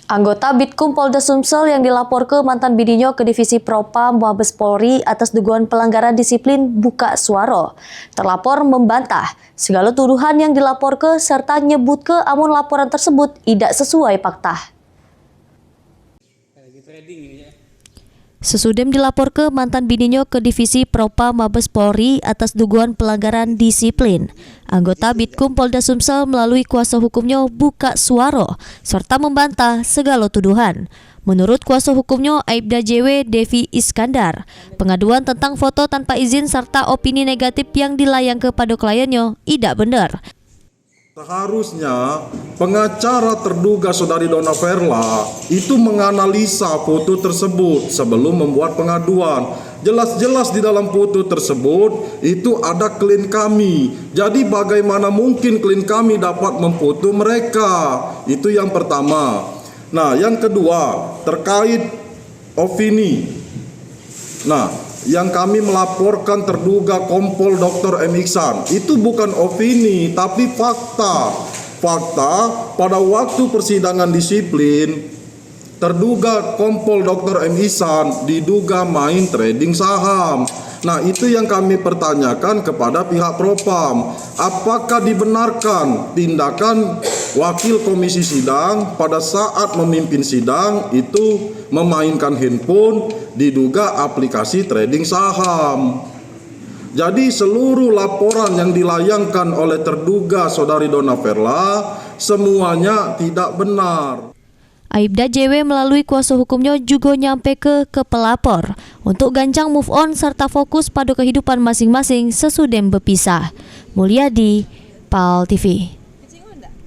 Anggota Bitkum Polda Sumsel yang dilapor ke mantan bininya ke Divisi Propam Mabes Polri atas dugaan pelanggaran disiplin buka suara. Terlapor membantah segala tuduhan yang dilapor ke serta nyebut ke amun laporan tersebut tidak sesuai fakta. Sesudem dilapor ke mantan bininya ke Divisi Propam Mabes Polri atas dugaan pelanggaran disiplin, anggota Bitkum Polda Sumsel melalui kuasa hukumnya buka suara serta membantah segala tuduhan. Menurut kuasa hukumnya Aibda JW Devi Iskandar, pengaduan tentang foto tanpa izin serta opini negatif yang dilayang kepada kliennya tidak benar. Seharusnya pengacara terduga saudari Donna Verla itu menganalisa foto tersebut sebelum membuat pengaduan. Jelas-jelas di dalam foto tersebut itu ada klien kami. Jadi bagaimana mungkin klien kami dapat memfoto mereka? Itu yang pertama. Nah, yang kedua terkait opini. Nah, yang kami melaporkan terduga Kompol Dr. M. Iksan itu bukan opini tapi fakta. Fakta pada waktu persidangan disiplin terduga Kompol Dr. M. Iksan diduga main trading saham. Nah, itu yang kami pertanyakan kepada pihak Propam. Apakah dibenarkan tindakan wakil komisi sidang pada saat memimpin sidang itu memainkan handphone diduga aplikasi trading saham. Jadi seluruh laporan yang dilayangkan oleh terduga saudari Donna Verla semuanya tidak benar. Aibda JW melalui kuasa hukumnya juga nyampe ke pelapor untuk gancang move on serta fokus pada kehidupan masing-masing sesudem berpisah. Mulyadi, PAL TV.